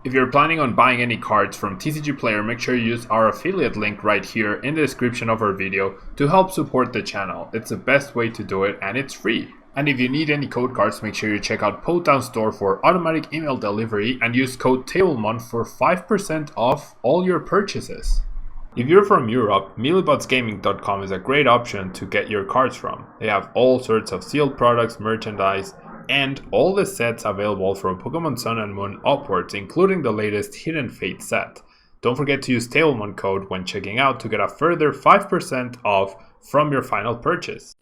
If you're planning on buying any cards from TCG Player, make sure you use our affiliate link right here in the description of our video to help support the channel. It's the best way to do it and it's free. And if you need any code cards, make sure you check out Potown Store for automatic email delivery and use code Tablemon for 5% off all your purchases. If you're from Europe, millibotsgaming.com is a great option to get your cards from. They have all sorts of sealed products, merchandise, and all the sets available from Pokemon Sun and Moon upwards, including the latest Hidden Fate set. Don't forget to use Tablemon code when checking out to get a further 5% off from your final purchase.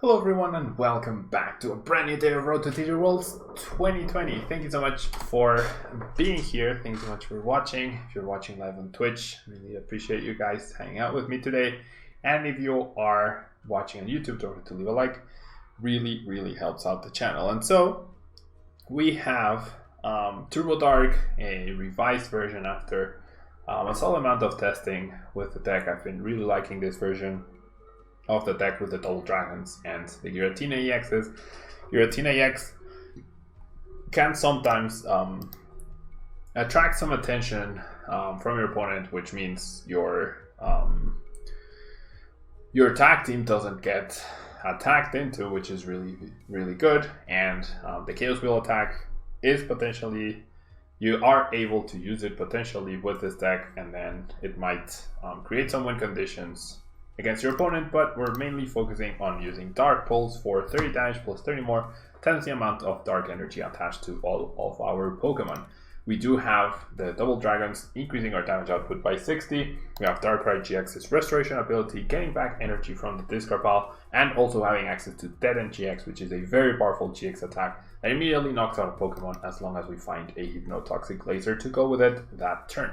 Hello everyone and welcome back to a brand new day of Road to TCG Worlds 2020. Thank you so much for being here. Thank you so much for watching. If you're watching live on Twitch, I really appreciate you guys hanging out with me today. And if you are watching on YouTube, don't forget to leave a like. Really helps out the channel. And so we have Turbo Dark, a revised version after a solid amount of testing with the deck. I've been really liking this version of the deck with the double dragons and the Giratina-EXs. Giratina-EX can sometimes attract some attention from your opponent, which means your attack team doesn't get attacked into, which is really good. And the Chaos Wheel attack is potentially, you are able to use it potentially with this deck, and then it might create some win conditions against your opponent, but we're mainly focusing on using Dark Pulse for 30 damage plus 30 more times the amount of Dark Energy attached to all of our Pokemon. We do have the Double Dragons increasing our damage output by 60. We have Darkrai-GX's Restoration ability, getting back energy from the discard pile, and also having access to Dedenne-GX, which is a very powerful GX attack that immediately knocks out a Pokemon as long as we find a Hypnotoxic Laser to go with it that turn.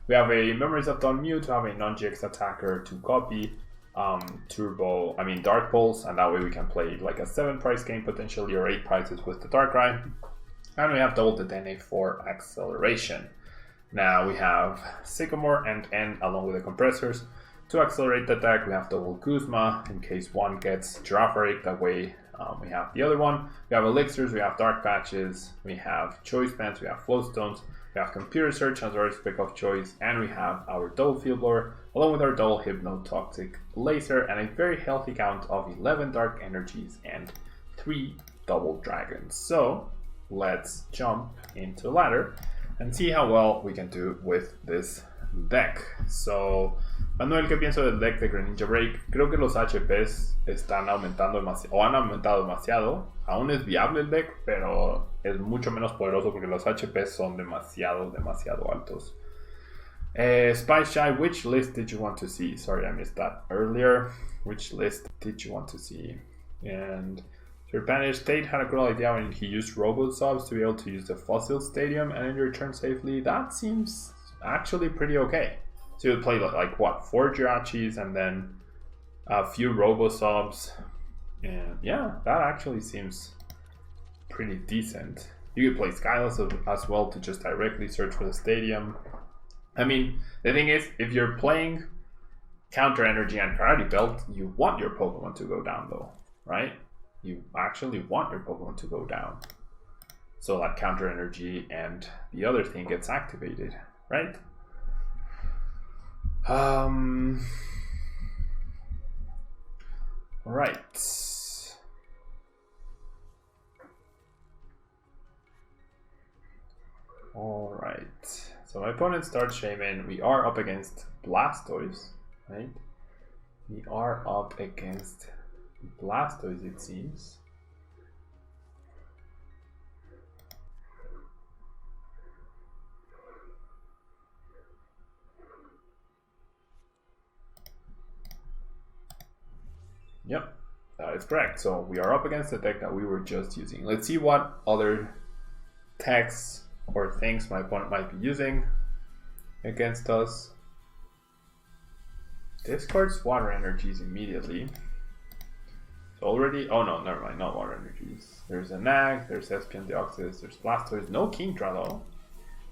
We have a Memories of Dawn Mew to have a non-GX attacker to copy Dark Pulse, and that way we can play like a 7 price game potentially, or 8 prices with the Darkrai. And we have double Dedenne for acceleration. Now we have Sycamore and N along with the compressors to accelerate the deck. We have double Guzma in case one gets Giratina, that way we have the other one. We have elixirs, we have dark patches, we have choice bands, we have float stones, we have computer search as our pick of choice, and we have our double field blower along with our double hypnotoxic laser and a very healthy count of 11 dark energies and 3 double dragons. So let's jump into the ladder and see how well we can do with this deck. So, Manuel, ¿qué pienso del deck de Greninja Break? Creo que los HPs están aumentando demasiado, o han aumentado demasiado. Aún es viable el deck, pero es mucho menos poderoso porque los HPs son demasiado altos. Spice Shy, which list did you want to see? Sorry, I missed that earlier. Which list did you want to see? And Japanese State had a cool idea when he used Robo-Subs to be able to use the Fossil Stadium and then return safely. That seems actually pretty okay. So you would play like what, 4 Jirachis and then a few Robo-Subs. And yeah, that actually seems pretty decent. You could play Skyless as well to just directly search for the stadium. I mean, the thing is, if you're playing Counter Energy and Karate Belt, you want your Pokemon to go down though, right? You actually want your Pokemon to go down so that Counter Energy and the other thing gets activated, right? Alright. So my opponent starts Shaman. We are up against Blastoise, right? We are up against Blastoise, it seems. Yep, that is correct. So we are up against the deck that we were just using. Let's see what other techs or things my opponent might be using against us. Discards water energies immediately. So already, oh no, never mind, not water energies. There's a Nag, there's Espion Deoxys, there's Blastoise, no Kingdra though.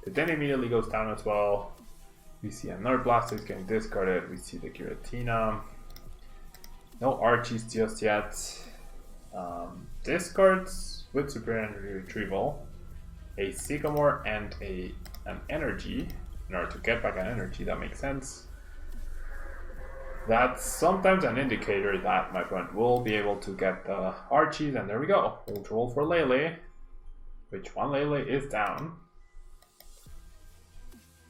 It then immediately goes down as well. We see another Blastoise getting discarded. We see the Giratina. No Archies just yet. Discards with Super Energy Retrieval. A Sycamore and an Energy. In order to get back an Energy, that makes sense. That's sometimes an indicator that my friend will be able to get the Archies, and there we go. Ultra Roll for Lele. Which one Lele is down.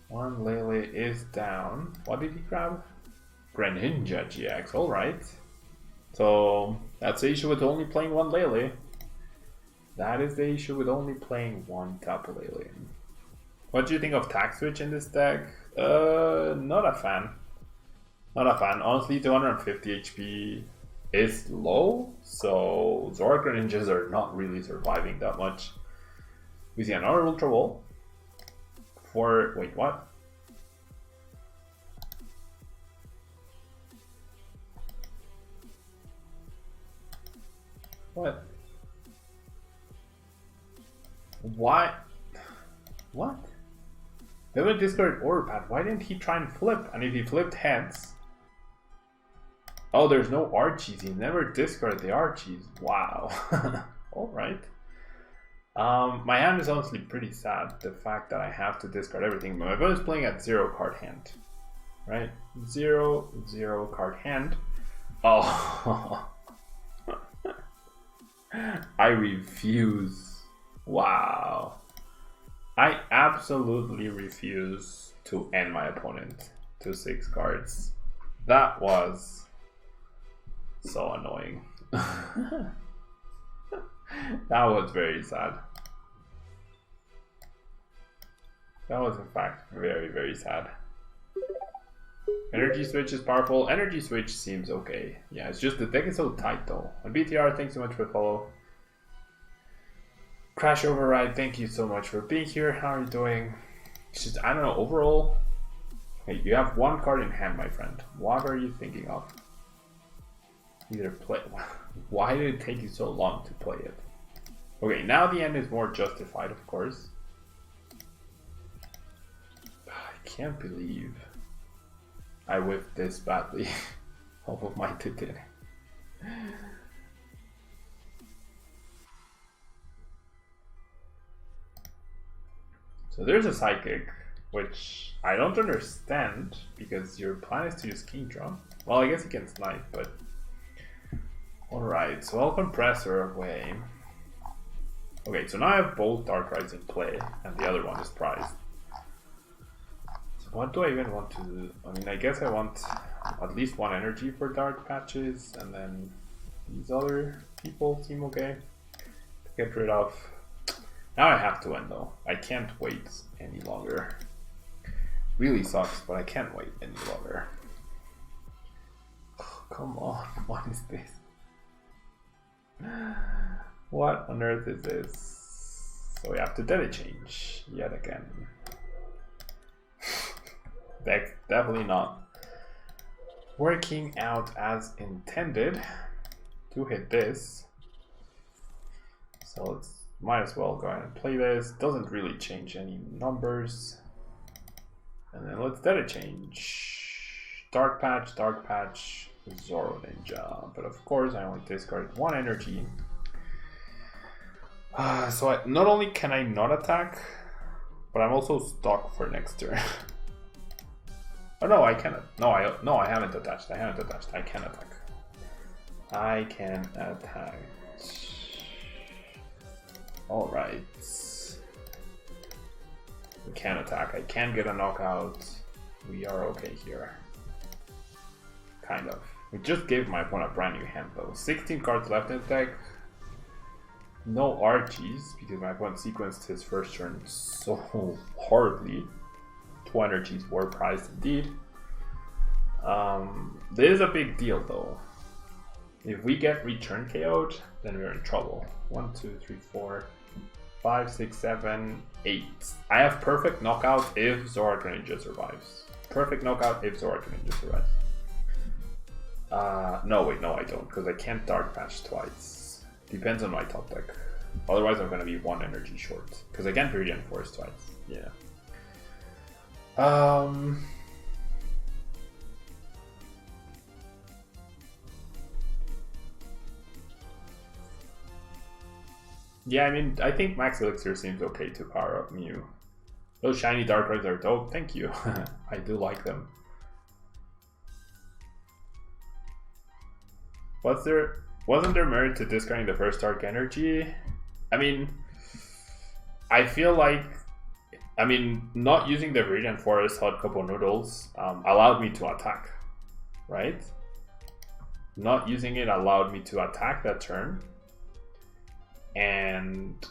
One Lele is down. What did he grab? Greninja GX, alright. So that's the issue with only playing one Lele. That is the issue with only playing one Tapu Lele. What do you think of Tack Switch in this deck? Not a fan. Not a fan. Honestly, 250 HP is low, so Zoroark Greninjas are not really surviving that much. We see another Ultra Ball. For wait, what? What? Why? What? They would discard Orb Pad. Why didn't he try and flip? And if he flipped heads. Oh, there's no Archies. He never discarded the Archies. Wow. Alright. My hand is honestly pretty sad. The fact that I have to discard everything. My opponent is playing at 0 card hand. Right? 0 card hand. Oh. I refuse. Wow. I absolutely refuse to end my opponent to 6 cards. That was so annoying. That was very sad. That was in fact very, very sad. Energy Switch is powerful. Energy Switch seems okay. Yeah, it's just the deck is so tight though. And BTR, thanks so much for the follow. Crash Override, thank you so much for being here. How are you doing? It's just, I don't know, overall. Hey, you have 1 card in hand, my friend. What are you thinking of? Either play. Why did it take you so long to play it? Okay, now the end is more justified, of course. I can't believe I whiffed this badly off of my Dedenne. So there's a Psychic, which I don't understand because your plan is to use Kingdra. Well, I guess you can snipe, but alright, so I'll Compressor away. Okay, so now I have both Darkrais in play, and the other one is prized. So what do I even want to do? I mean, I guess I want at least 1 energy for Dark Patches, and then these other people seem okay to get rid of. Now I have to end though. I can't wait any longer. Really sucks, but I can't wait any longer. Oh, come on, what is this? What on earth is this? So we have to data change yet again. Deck definitely not working out as intended to hit this. So let's might as well go ahead and play this. Doesn't really change any numbers. And then let's data change. Dark Patch, Zoro Ninja. But of course I only discarded 1 energy. So not only can I not attack, but I'm also stuck for next turn. Oh no, I cannot. No, I haven't attached. I can attack. I can attack. Alright. We can attack. I can get a knockout. We are okay here. Kind of. We just gave my opponent a brand new hand though. 16 cards left in the deck. No Archies, because my opponent sequenced his first turn so horribly. 2 energies were prized indeed. This is a big deal though. If we get return KO'd, then we're in trouble. 1, 2, 3, 4, 5, 6, 7, 8. I have perfect knockout if Zoroark Greninja survives. Perfect knockout if Zoroark Greninja survives. No, wait, no I don't, because I can't Dark Patch twice. Depends on my top deck. Otherwise I'm going to be 1 energy short. Because I can't reinforce twice. Yeah. Yeah, I mean, I think Max Elixir seems okay to power up Mew. Those shiny Darkrai's are dope, thank you. I do like them. Wasn't there merit to discarding the first Dark Energy? I mean, I feel like, not using the Viridian Forest Hot Cocoa Noodles allowed me to attack, right? Not using it allowed me to attack that turn. And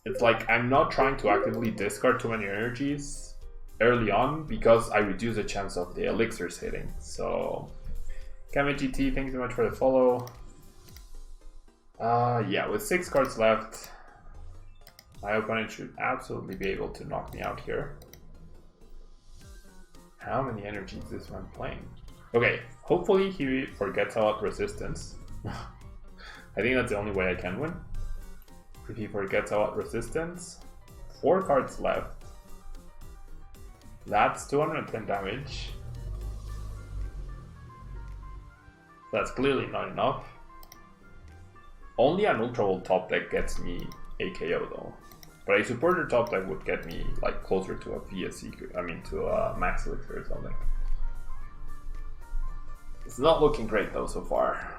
it's like I'm not trying to actively discard too many energies early on because I reduce the chance of the elixirs hitting. So, Kame GT, thank you so much for the follow. Yeah, with 6 cards left, my opponent should absolutely be able to knock me out here. How many energies is this one playing? Okay, hopefully he forgets about resistance. I think that's the only way I can win. If he forgets about resistance, 4 cards left. That's 210 damage. That's clearly not enough. Only an Ultra Volt top deck gets me a KO though. But a supporter top deck would get me like closer to a VS Seeker, to a Max Elixir or something. It's not looking great though so far.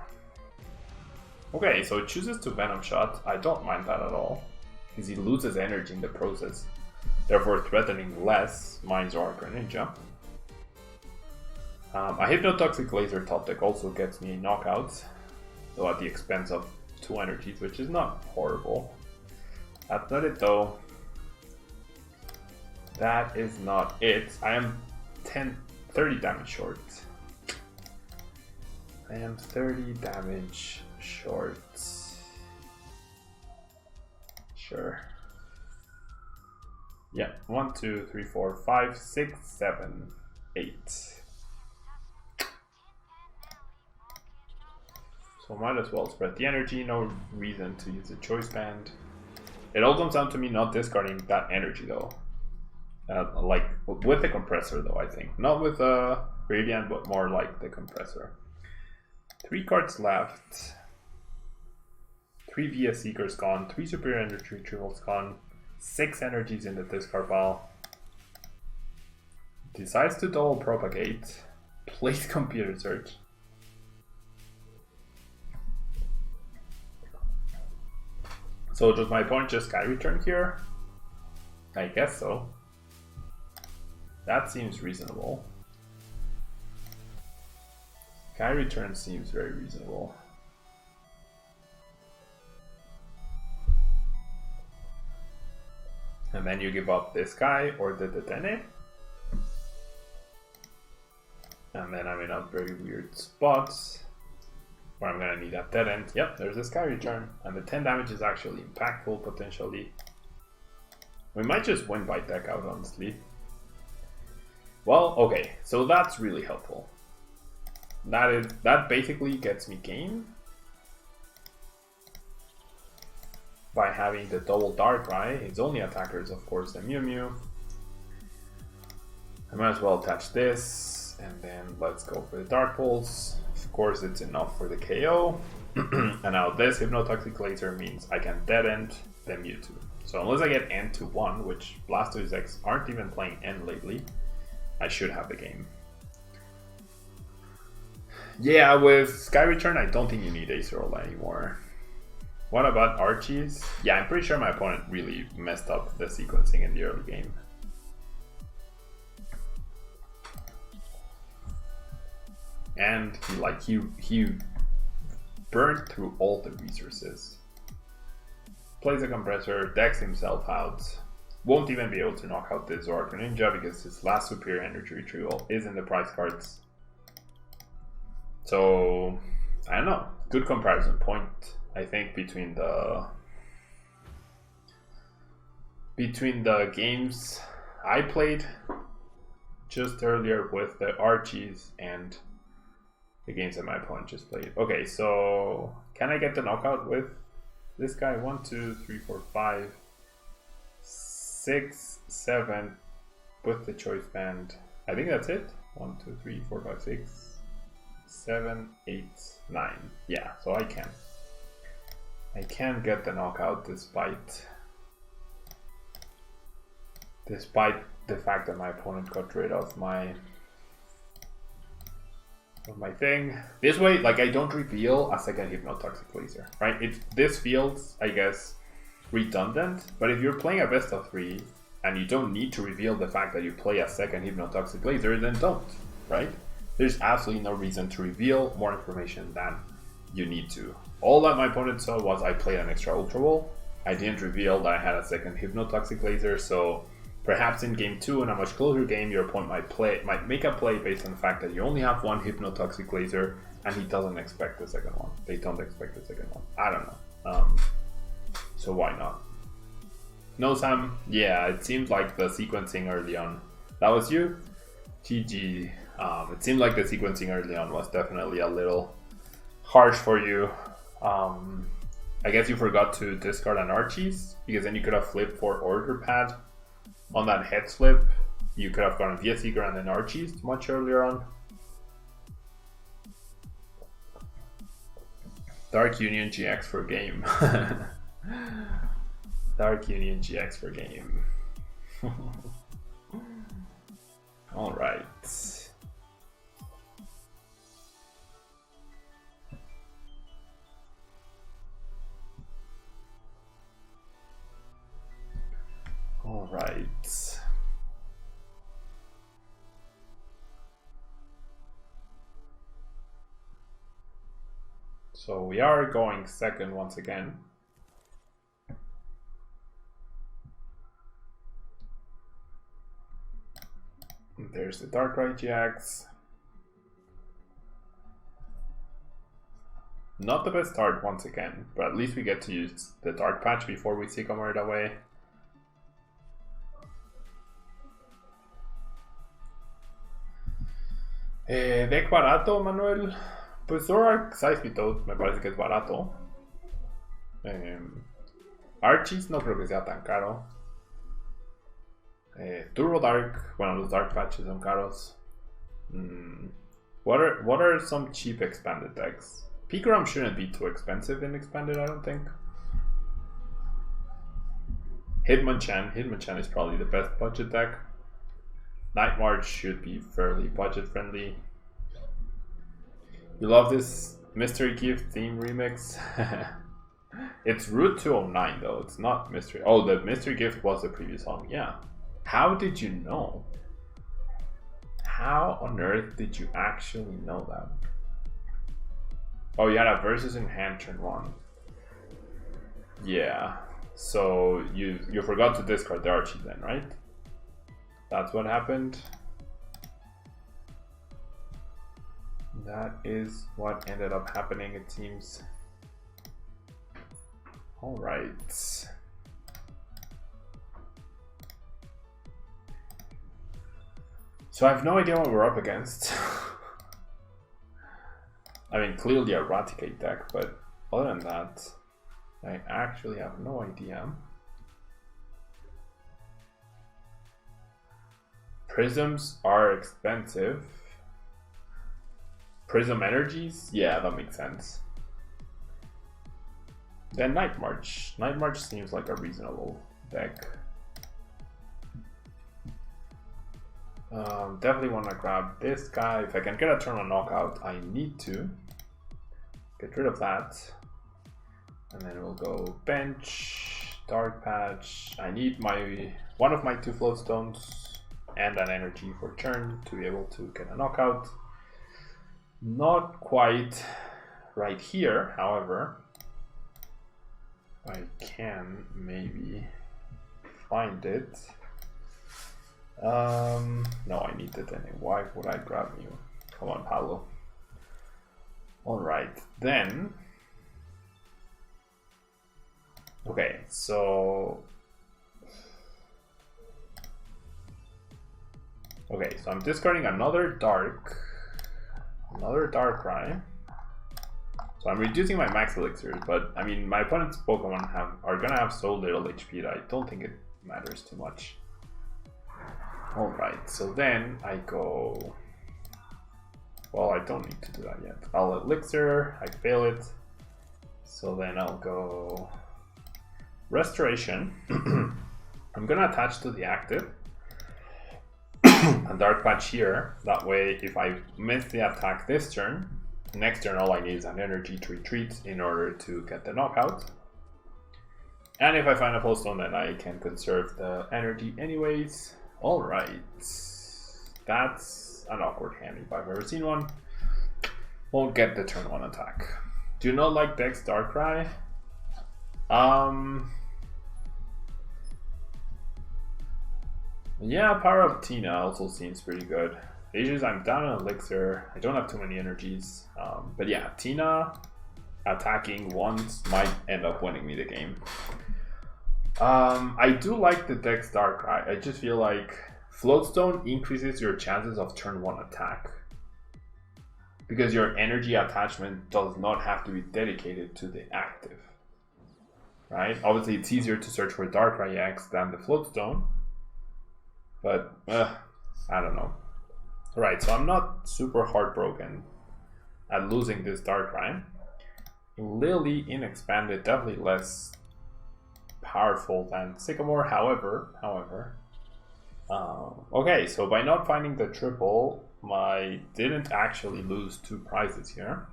Okay, so it chooses to Venom Shot. I don't mind that at all, because he loses energy in the process, therefore threatening less my Zoroark Greninja. A Hypnotoxic Laser top deck also gets me a knockout, though at the expense of 2 energies, which is not horrible. That's not it though. That is not it. I am 30 damage short. I am 30 damage short. Sure. Yeah, 1, 2, 3, 4, 5, 6, 7, 8. So might as well spread the energy, no reason to use a choice band. It all comes down to me not discarding that energy though. Like with the compressor though, I think. Not with Viridian, but more like the compressor. 3 cards left. 3 VS Seekers gone, 3 Superior Energy Retrievals gone, 6 energies in the discard pile. Decides to double propagate, plays Computer Search. So does my opponent just Sky Return here? I guess so. That seems reasonable. Sky Return seems very reasonable. And then you give up this guy or the Dedenne. And then I'm in a very weird spot where I'm gonna need that dead end. Yep, there's a Sky Return. And the 10 damage is actually impactful potentially. We might just win by deck out, honestly. Well, okay, so that's really helpful. That basically gets me game by having the double Darkrai. Its only attacker is of course the Mew. I might as well attach this, and then let's go for the Dark Pulse. Of course it's enough for the KO. And now this Hypnotoxic Laser means I can dead end the Mewtwo. So unless I get N to 1, which Blastoise X aren't even playing N lately, I should have the game. Yeah, with Sky Return I don't think you need Ace Roll anymore. What about Archies? Yeah, I'm pretty sure my opponent really messed up the sequencing in the early game. And he burned through all the resources. Plays a Compressor, decks himself out. Won't even be able to knock out this Zoroark Greninja because his last Superior Energy Retrieval is in the prize cards. So, I don't know. Good comparison point, I think, between the games I played just earlier with the Archies and the games that my opponent just played. Okay, so can I get the knockout with this guy? 1, 2, 3, 4, 5, 6, 7 with the choice band. I think that's it. 1, 2, 3, 4, 5, 6, 7, 8, 9. Yeah, so I can. I can't get the knockout despite the fact that my opponent got rid of my thing. This way, like, I don't reveal a second Hypnotoxic Laser, right? This feels, I guess, redundant, but if you're playing a best of 3 and you don't need to reveal the fact that you play a second Hypnotoxic Laser, then don't, right? There's absolutely no reason to reveal more information than you need to. All that my opponent saw was I played an extra Ultra Ball. I didn't reveal that I had a second Hypnotoxic Laser, so perhaps in game 2, in a much closer game, your opponent might make a play based on the fact that you only have one Hypnotoxic Laser and he doesn't expect the second one. They don't expect the second one. I don't know. So why not? No, Sam? Yeah, it seemed like the sequencing early on. That was you? GG. It seemed like the sequencing early on was definitely a little harsh for you. I guess you forgot to discard an Archie's, because then you could have flipped for Order Pad. On that head flip, you could have gone via Seeker and then Archie's much earlier on. Dark Union GX for game. Dark Union GX for game. Alright. Alright. So we are going second once again. There's the Darkrai-GX. Not the best start once again, but at least we get to use the Dark Patch before we Sycamore it away. Deck barato, Manuel. Pues Zoroark Size-Method me parece que es barato. Archie's no creo que sea tan caro. Turbo Dark, bueno, los Dark Patches son caros. What are some cheap expanded decks? Pikarom shouldn't be too expensive in expanded, I don't think. Hitmonchan is probably the best budget deck. Night March should be fairly budget friendly. You love this Mystery Gift theme remix? It's Route 209 though, it's not Mystery. Oh, the Mystery Gift was the previous song, yeah. How did you know? How on earth did you actually know that? Oh, you had a versus in hand turn 1. Yeah, so you forgot to discard the Archie then, right? That's what happened. That is what ended up happening, it seems. Alright. So I have no idea what we're up against. I mean, clearly a Raticate deck, but other than that, I actually have no idea. Prisms are expensive. Prism Energies? Yeah, that makes sense. Then Night March. Night March seems like a reasonable deck. Definitely want to grab this guy. If I can get a turn on knockout, I need to get rid of that. And then we'll go bench, Dark Patch. I need one of my 2 Float Stones and an energy for turn to be able to get a knockout. Not quite right here, however. I can maybe find it. No, I need it anyway. Why would I grab you? Come on, Paolo. Alright, then. Okay, so. Okay, so I'm discarding another Darkrai. So I'm reducing my Max Elixir, but I mean, my opponent's Pokemon are gonna have so little HP that I don't think it matters too much. Alright, so then I go. Well, I don't need to do that yet. I'll Elixir, I fail it. So then I'll go Restoration. I'm gonna attach to the active a Dark Patch here. That way, if I miss the attack this turn, next turn all I need is an energy to retreat in order to get the knockout. And if I find a Float Stone, then I can conserve the energy anyways. Alright. That's an awkward hand if I've ever seen one. Won't get the turn 1 attack. Do not like Dex Darkrai. Yeah, Power Up Tina also seems pretty good. The issue is I'm down on Elixir. I don't have too many energies. But yeah, Tina attacking once might end up winning me the game. I do like the Dex Darkrai. I just feel like Float Stone increases your chances of turn 1 attack, because your energy attachment does not have to be dedicated to the active. Right? Obviously, it's easier to search for Darkrai-GX than the Float Stone. But, I don't know. Right, so I'm not super heartbroken at losing this Darkrai. Lily in Expanded, definitely less powerful than Sycamore, however. Okay, so by not finding the triple, I didn't actually lose 2 prizes here.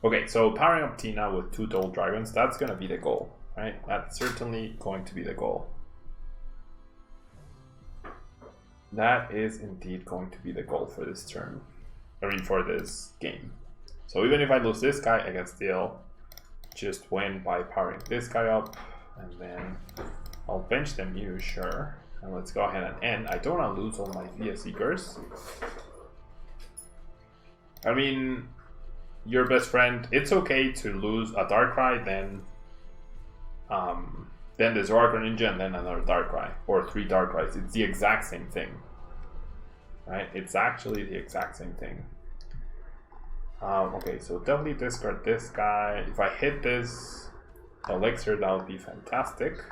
Okay, so powering up Tina with 2 Double Dragons, that's gonna be the goal, right? That's certainly going to be the goal. That is indeed going to be the goal for this turn. I mean, for this game. So even if I lose this guy, I can still just win by powering this guy up. And then I'll bench the Mew, sure. And let's go ahead and end. I don't want to lose all my Via Seekers. I mean, your best friend, it's okay to lose a Darkrai, then the Zoroark Greninja, and then another Darkrai, or 3 Darkrai's. It's the exact same thing, right? It's actually the exact same thing. Okay, so definitely discard this guy. If I hit this Elixir, that would be fantastic.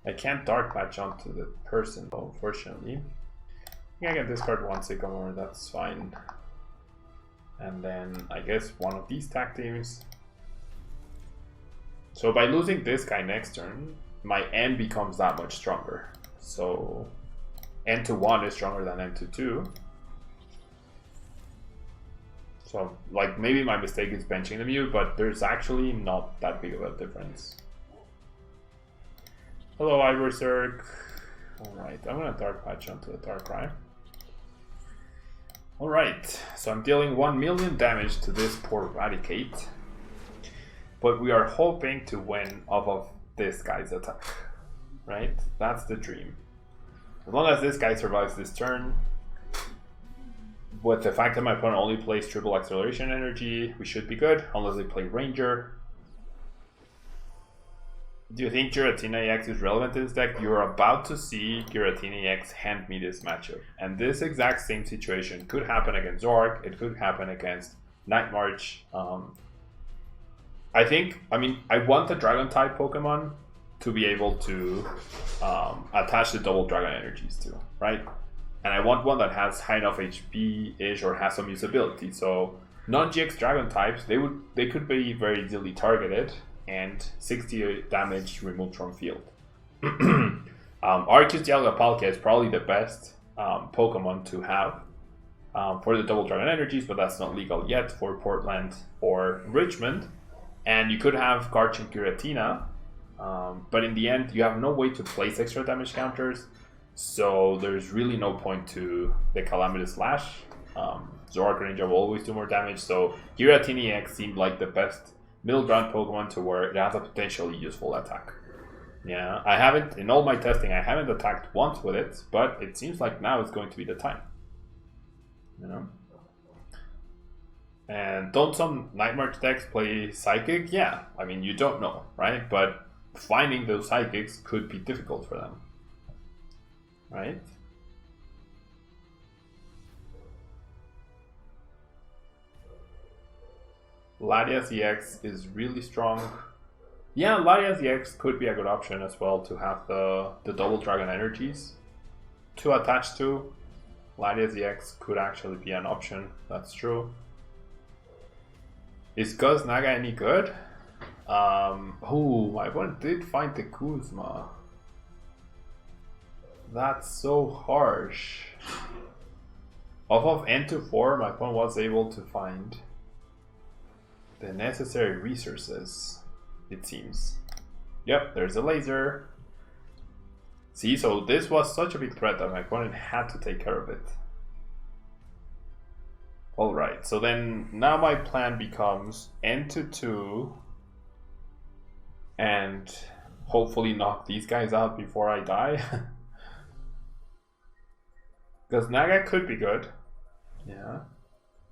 I can't Dark Patch onto the person though, unfortunately. I can discard 1 Sycamore, that's fine. And then I guess one of these tag teams. So by losing this guy next turn, my N becomes that much stronger. So N to 1 is stronger than N to 2. So like maybe my mistake is benching the Mew, but there's actually not that big of a difference. Hello Iberserk. Alright, I'm gonna Dark Patch onto the Darkrai. Alright, so I'm dealing 1 million damage to this poor Raticate. But we are hoping to win off of this guy's attack, right? That's the dream. As long as this guy survives this turn, with the fact that my opponent only plays triple acceleration energy, we should be good, unless they play Ranger. Do you think Giratina-EX is relevant in this deck? You're about to see Giratina-EX hand me this matchup. And this exact same situation could happen against Zoroark, it could happen against Night March. I want the Dragon type Pokemon to be able to attach the double Dragon energies to, right? And I want one that has high enough HP-ish or has some usability. So non-GX Dragon types, they could be very easily targeted and 60 damage removed from field. Arceus Dialga-Palkia is probably the best Pokemon to have for the double Dragon energies, but that's not legal yet for Portland or Richmond. And you could have Garch and Giratina, but in the end, you have no way to place extra damage counters, so there's really no point to the Calamitous Slash. Zoroark Greninja will always do more damage, so Giratina-EX seemed like the best middle ground Pokemon to where it has a potentially useful attack. Yeah, I haven't, in all my testing, I haven't attacked once with it, but it seems like now is going to be the time. You know? And don't some Night March decks play Psychic? Yeah, I mean, you don't know, right? But finding those Psychics could be difficult for them, right? Latias EX is really strong. Yeah, Latias EX could be a good option as well to have the double Dragon energies to attach to. Latias EX could actually be an option, that's true. Is Guzma any good? Oh, my opponent did find the Guzma. That's so harsh. Off of N2-4, my opponent was able to find the necessary resources, it seems. Yep, there's a laser. See, so this was such a big threat that my opponent had to take care of it. Alright, so then now my plan becomes N2-2 and hopefully knock these guys out before I die. Because Naga could be good. Yeah.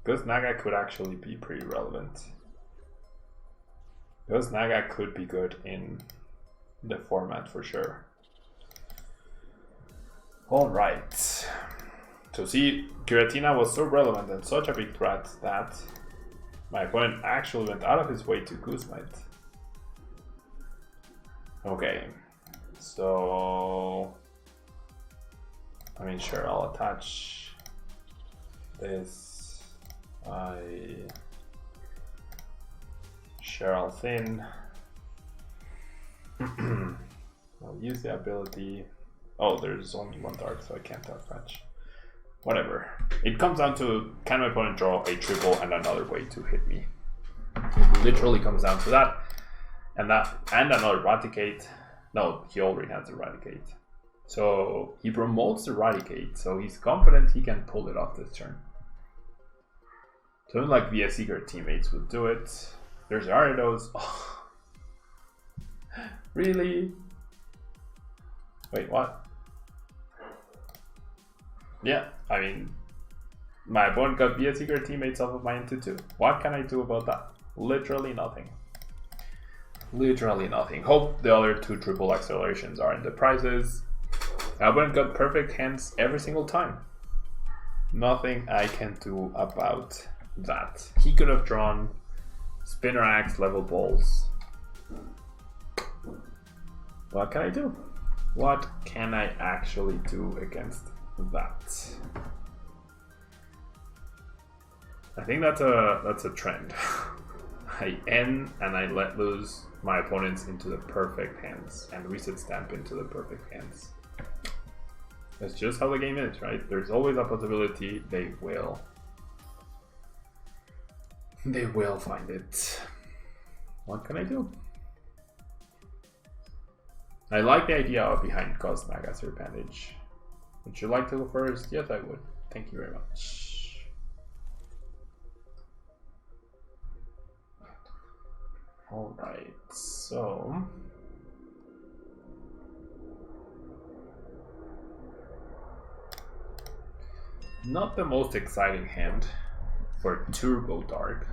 Because Naga could actually be pretty relevant. Because Naga could be good in the format for sure. Alright. So see, Giratina was so relevant and such a big threat that my opponent actually went out of his way to Guzma it. Okay. So I mean, sure, I'll attach this. Cheryl Thin. I'll use the ability. Oh, there's only one dark, so I can't outfetch. Whatever. It comes down to, can my opponent draw a triple and another way to hit me? It literally comes down to that. And another Raticate. No, he already has a Raticate. So he promotes the Raticate, so he's confident he can pull it off this turn. So unlike via Seeker teammates would do it. There's Gyarados. Oh. Really? Wait, what? Yeah, I mean, my opponent got via Seeker teammates off of my N2-2. What can I do about that? Literally nothing. Literally nothing. Hope the other two triple accelerations are in the prizes. My opponent got perfect hands every single time. Nothing I can do about that. He could have drawn Spinner Axe level balls. What can I do? What can I actually do against that? I think that's a trend. I N and I let loose my opponents into the perfect hands and reset stamp into the perfect hands. That's just how the game is, right? There's always a possibility they will find it. What can I do? I like the idea of behind Guzma as your advantage. Would you like to go first? Yes, I would. Thank you very much. Alright, so not the most exciting hand for Turbo Dark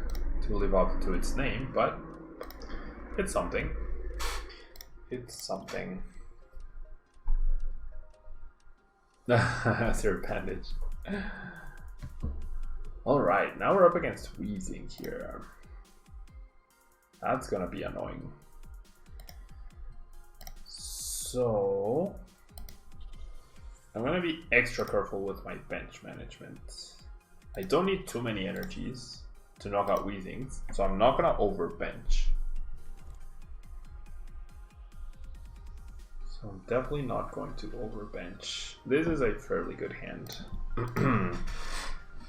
to live up to its name, but it's something. It's something. That's your appendage. Alright, now we're up against Weezing here. That's gonna be annoying. So I'm gonna be extra careful with my bench management. I don't need too many energies to knock out Weezings, so I'm not gonna overbench. So I'm definitely not going to overbench. This is a fairly good hand.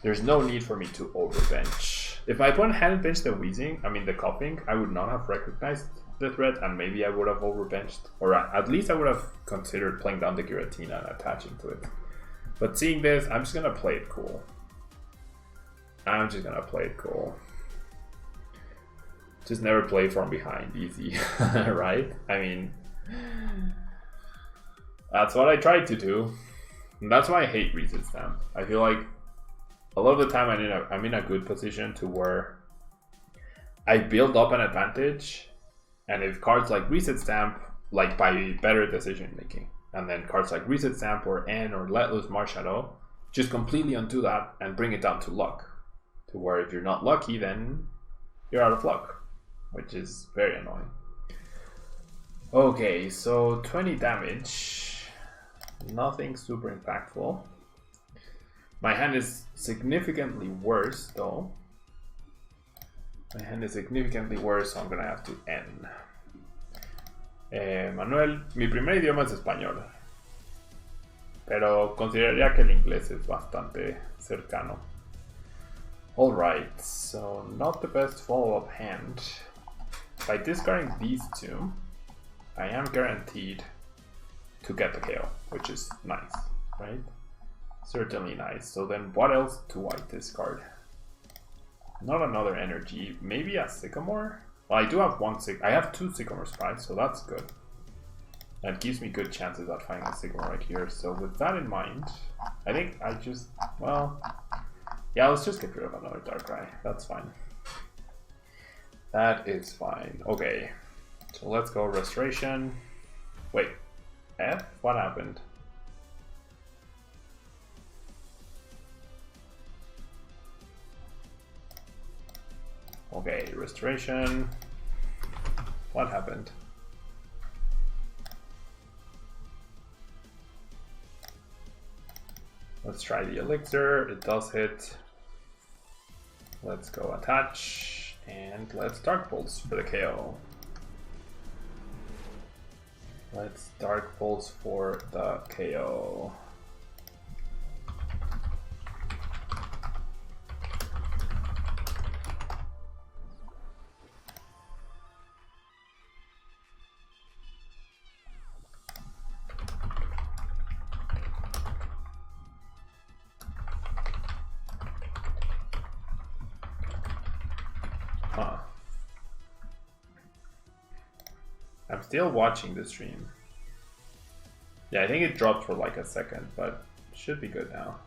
There's no need for me to overbench. If my opponent hadn't benched the Weezing, I mean the coughing, I would not have recognized the threat and maybe I would have overbenched. Or at least I would have considered playing down the Giratina and attaching to it. But seeing this, I'm just gonna play it cool. I'm just gonna play it cool. Just never play from behind, easy, right? I mean, that's what I tried to do. And that's why I hate reset stamp. I feel like a lot of the time I'm in a good position to where I build up an advantage, and if cards like reset stamp, like by better decision making, and then cards like reset stamp or N or let loose Marshadow just completely undo that and bring it down to luck, to where if you're not lucky, then you're out of luck, which is very annoying. Okay, so 20 damage, nothing super impactful. My hand is significantly worse though. My hand is significantly worse, so I'm gonna have to end. Manuel, mi primer idioma es español, pero consideraría que el inglés es bastante cercano. Alright, so not the best follow-up hand. By discarding these two, I am guaranteed to get the KO, which is nice, right? Certainly nice. So then what else do I discard? Not another energy, maybe a Sycamore? Well, I do have I have two Sycamore sprites, so that's good. That gives me good chances at finding a Sycamore right here. So with that in mind, I think I just, well, yeah, let's just get rid of another Darkrai. That's fine. That is fine. Okay, so let's go Restoration. Wait, F? What happened? Okay, Restoration. What happened? Let's try the Elixir. It does hit. Let's go Attach. And let's Dark Pulse for the KO. Let's Dark Pulse for the KO. I'm still watching the stream. Yeah, I think it dropped for like a second, but should be good now.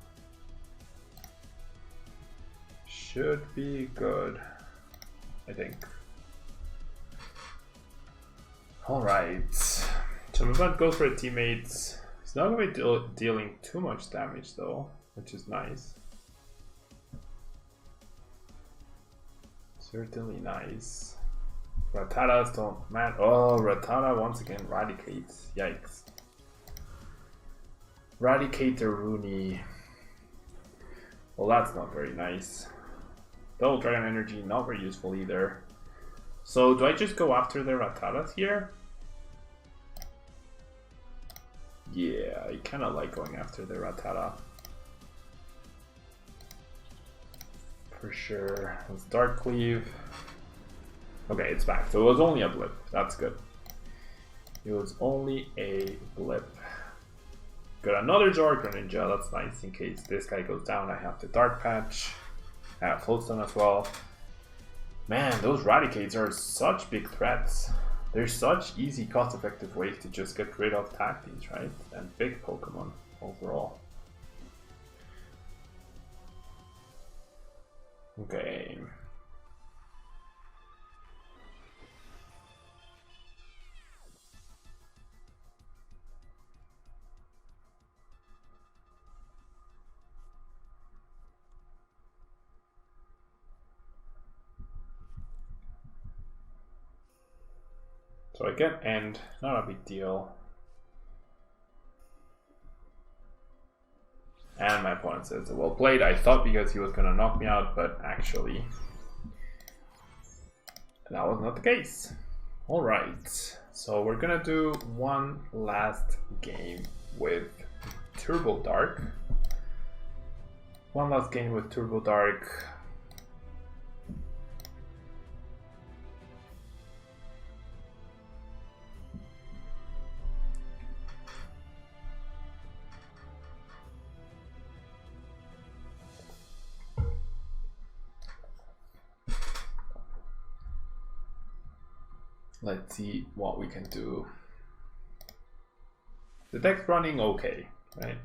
Should be good, I think. Alright, so Mubad goes for a teammates. He's not going to be dealing too much damage though, which is nice. Certainly nice. Rattatas don't man. Oh, Rattata once again Raticates. Yikes. Raticate the Rooney. Well, that's not very nice. Double Dragon Energy, not very useful either. So, do I just go after the Rattatas here? Yeah, I kind of like going after the Rattata. For sure. Let's Dark Cleave. Okay, it's back. So it was only a blip. That's good. It was only a blip. Got another Zoroark Greninja. That's nice. In case this guy goes down, I have the Dark Patch. I have Float Stone as well. Man, those Raticates are such big threats. They're such easy, cost-effective ways to just get rid of tactics, right? And big Pokemon overall. Okay. So I get end, not a big deal. And my opponent says, well played. I thought because he was going to knock me out, but actually that was not the case. Alright, so we're going to do one last game with Turbo Dark. One last game with Turbo Dark. Let's see what we can do. The deck's running okay, right?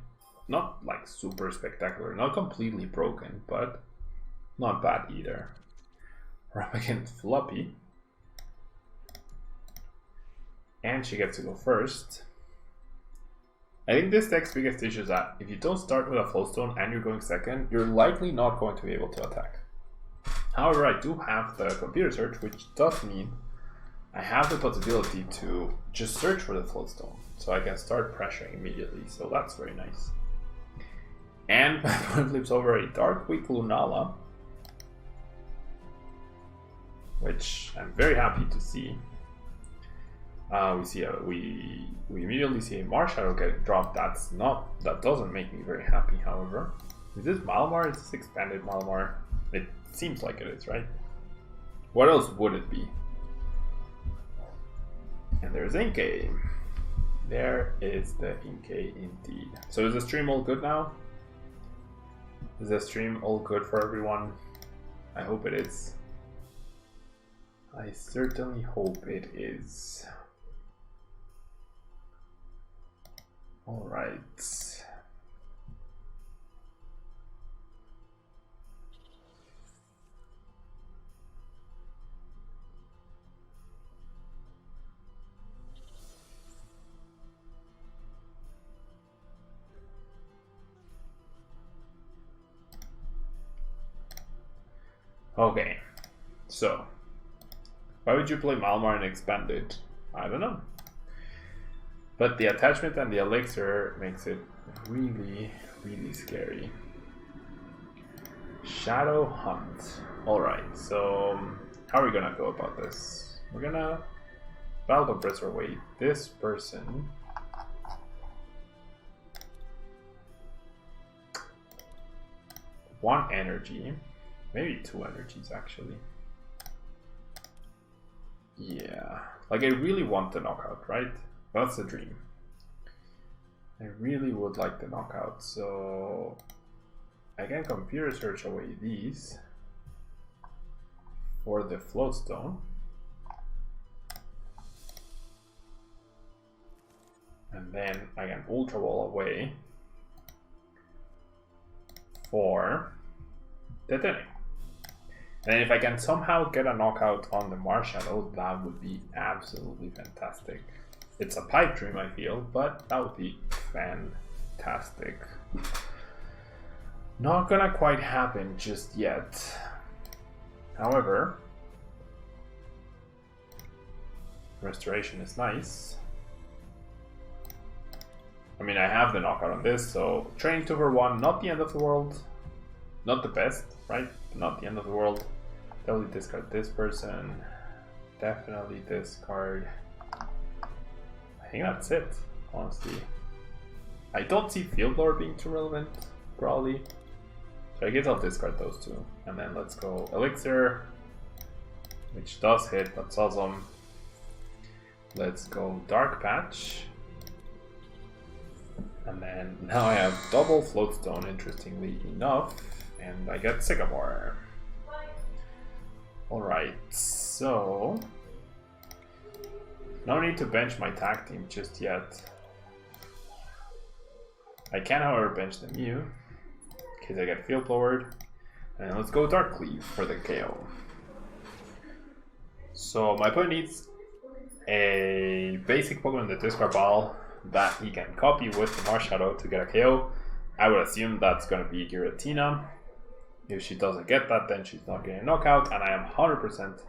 Not like super spectacular, not completely broken, but not bad either. We're up against Floppy. And she gets to go first. I think this deck's biggest issue is that if you don't start with a Float Stone and you're going second, you're likely not going to be able to attack. However, I do have the Computer Search, which does mean I have the possibility to just search for the Float Stone, so I can start pressuring immediately, so that's very nice. And my opponent flips over a Dark Weak Lunala. which I'm very happy to see. We immediately see a Marshadow get dropped. That doesn't make me very happy, however. Is this Malamar? Is this expanded Malamar? It seems like it is, right? What else would it be? And there's Inkay. There is the Inkay indeed. So is the stream all good now? Is the stream all good for everyone? I hope it is. I certainly hope it is. All right. Okay, so why would you play Malamar and expand it? I don't know. But the attachment and the elixir makes it really, really scary. Shadow Hunt. Alright, so how are we gonna go about this? We're gonna battle compressor away this person. One energy. Maybe two energies actually. Yeah, like I really want the knockout, right? That's the dream. I really would like the knockout, so I can computer search away these for the Float Stone. And then I can Ultra Ball away for Dedenne. And if I can somehow get a knockout on the Marshadow, that would be absolutely fantastic. It's a pipe dream, I feel, but that would be fantastic. Not gonna quite happen just yet. However, restoration is nice. I mean, I have the knockout on this, so training 2 for 1, not the end of the world. Not the best, right? Not the end of the world. Definitely discard this person. Definitely discard. I think that's it, honestly. I don't see Field Blower being too relevant, probably. So I guess I'll discard those two. And then let's go Elixir, which does hit, that's awesome. Let's go Dark Patch. And then now I have double Float Stone, interestingly enough. And I get Sycamore. Alright, so no need to bench my tag team just yet. I can, however, bench the Mew in case I get Field Blowered. And let's go Dark Cleave for the KO. So my opponent needs a basic Pokemon in the discard pile that he can copy with the Marshadow to get a KO. I would assume that's going to be Giratina. If she doesn't get that, then she's not getting a knockout, and I am 100%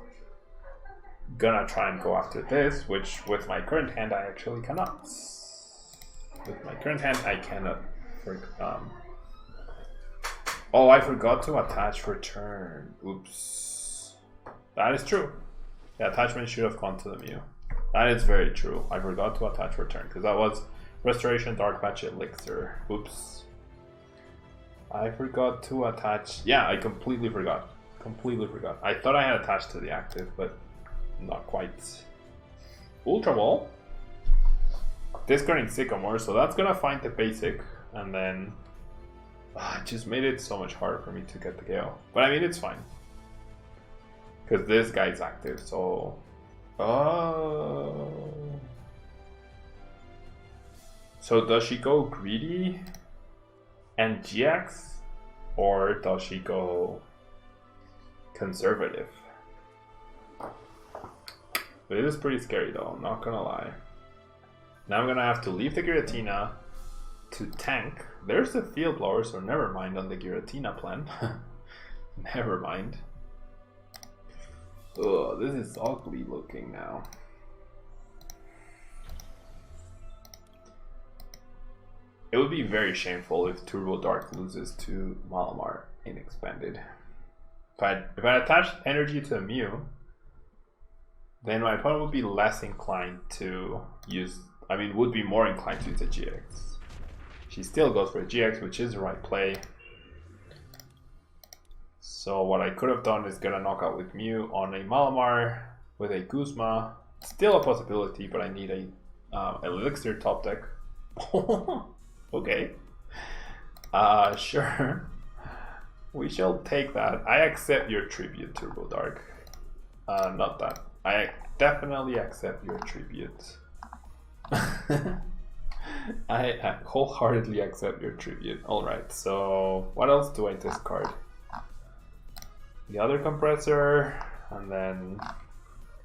gonna try and go after this, which with my current hand I actually cannot. With my current hand I cannot. Oh, I forgot to attach return. Oops. That is true. The attachment should have gone to the Mew. That is very true. I forgot to attach return because that was Restoration, Dark Patch, Elixir. Oops. I forgot to attach. Yeah, I completely forgot. Completely forgot. I thought I had attached to the active, but not quite. Ultra Ball. Discarding Sycamore, so that's gonna find the basic, and then it just made it so much harder for me to get the KO. But I mean, it's fine. Because this guy's active, so. Oh. So does she go greedy and GX, or does she go conservative? But it is pretty scary though, I'm not gonna lie. Now I'm gonna have to leave the Giratina to tank. There's the Field Blower, so never mind on the Giratina plan. Never mind. Ugh, this is ugly looking now. It would be very shameful if Turbo Dark loses to Malamar in Expanded. If I attached energy to a Mew, then my opponent would be less inclined to use, would be more inclined to use a GX. She still goes for a GX, which is the right play. So what I could have done is get a knockout with Mew on a Malamar with a Guzma. Still a possibility, but I need a Elixir top deck. Okay. Sure. We shall take that. I accept your tribute, Turbo Dark. Not that. I definitely accept your tribute. I wholeheartedly accept your tribute. Alright, so what else do I discard? The other compressor, and then...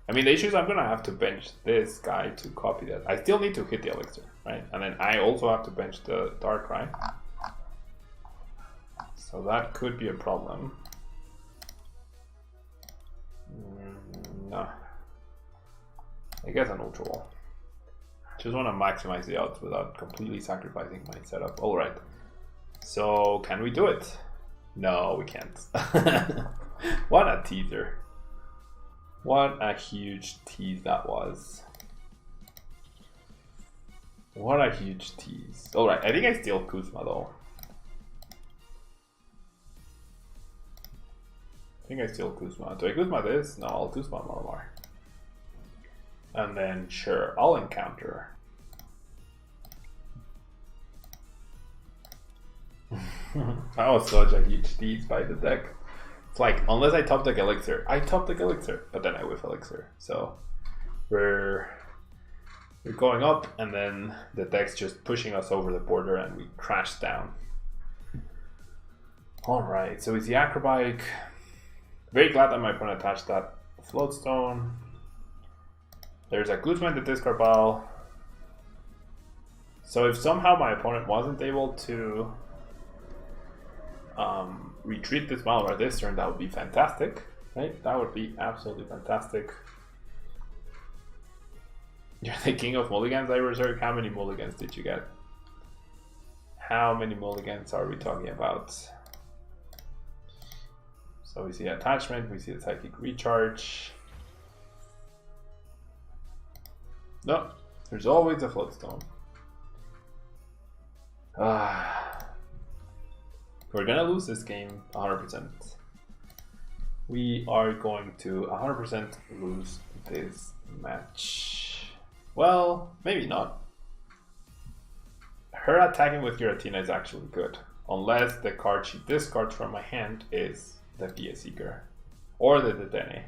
the issue is I'm gonna have to bench this guy to copy that. I still need to hit the Elixir, right? And then I also have to bench the Darkrai. So that could be a problem. No. I guess an Ultra Wall. Just want to maximize the odds without completely sacrificing my setup. Alright. So, can we do it? No, we can't. What a teaser. What a huge tease that was. What a huge tease. Alright, I think I steal Guzma though. I think I steal Guzma. Do I Guzma this? No, I'll Guzma Malamar. And then, sure, I'll encounter. That was such a huge tease by the deck. It's like, unless I top deck Elixir, I top deck Elixir, but then I whiff Elixir. So, we're going up, and then the deck's just pushing us over the border, and we crash down. Alright, so it's the Acrobike. Very glad that my opponent attached that Float Stone. There's a Guzma in the discard pile. So if somehow my opponent wasn't able to retreat this Malamar this turn, that would be fantastic, right? That would be absolutely fantastic. You're the king of mulligans, I reserve. How many mulligans did you get? How many mulligans are we talking about? So we see attachment, we see the psychic recharge. No, there's always a Float Stone. We're gonna lose this game 100%. We are going to 100% lose this match. Well, maybe not. Her attacking with Giratina is actually good. Unless the card she discards from my hand is the Via Seeker. Or the Dedenne.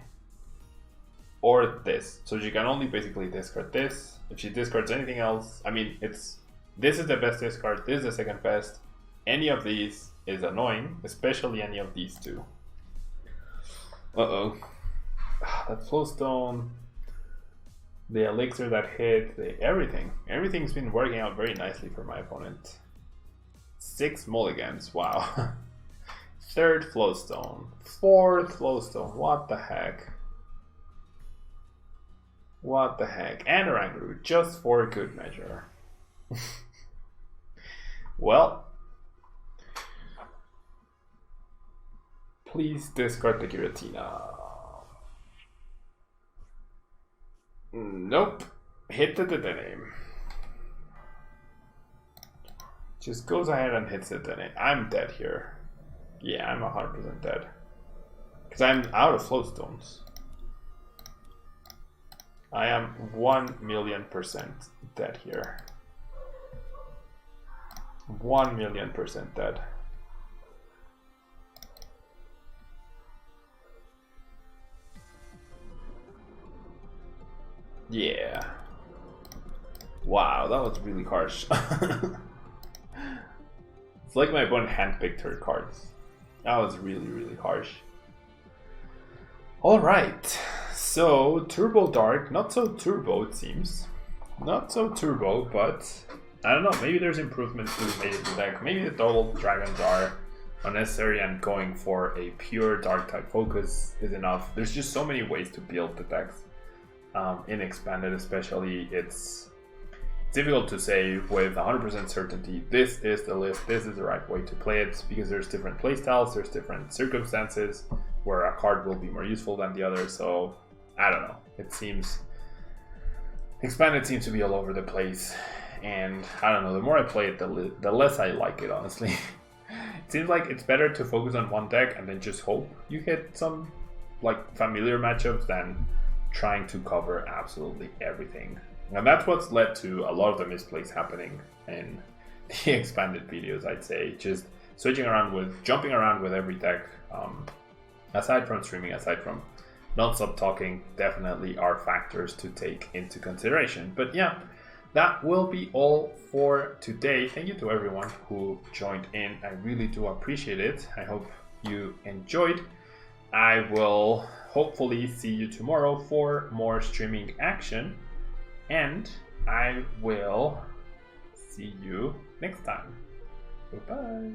Or this. So she can only basically discard this. If she discards anything else, this is the best discard, this is the second best. Any of these is annoying, especially any of these two. Uh-oh. That Float Stone, the Elixir that hit, everything. Everything's been working out very nicely for my opponent. 6 mulligans, wow. Third Float Stone, fourth Float Stone, what the heck? What the heck? And a Rangaroo, just for good measure. Well, please discard the Giratina. Nope. Hit the Dedenne. Just goes ahead and hits the Dedenne. I'm dead here. Yeah, I'm 100% dead. Because I'm out of Float Stones. I am 1,000,000% dead here. 1,000,000% dead. Yeah. Wow, that was really harsh. It's like my opponent handpicked her cards. That was really, really harsh. Alright, so Turbo Dark, not so turbo it seems. Not so turbo, but I don't know, maybe there's improvements to be made in the deck. Maybe the double dragons are unnecessary and going for a pure dark type focus is enough. There's just so many ways to build the decks. In Expanded especially, it's difficult to say with 100% certainty this is the list, this is the right way to play it, because there's different playstyles, there's different circumstances where a card will be more useful than the other, so I don't know. It seems expanded seems to be all over the place, and I don't know, the more I play it, the less I like it, honestly. It seems like it's better to focus on one deck and then just hope you hit some like familiar matchups than trying to cover absolutely everything. And that's what's led to a lot of the misplays happening in the expanded videos, I'd say. Just jumping around with every deck. Aside from streaming, aside from non-stop talking, definitely are factors to take into consideration. But yeah, that will be all for today. Thank you to everyone who joined in. I really do appreciate it. I hope you enjoyed. I will hopefully see you tomorrow for more streaming action. And I will see you next time. Goodbye.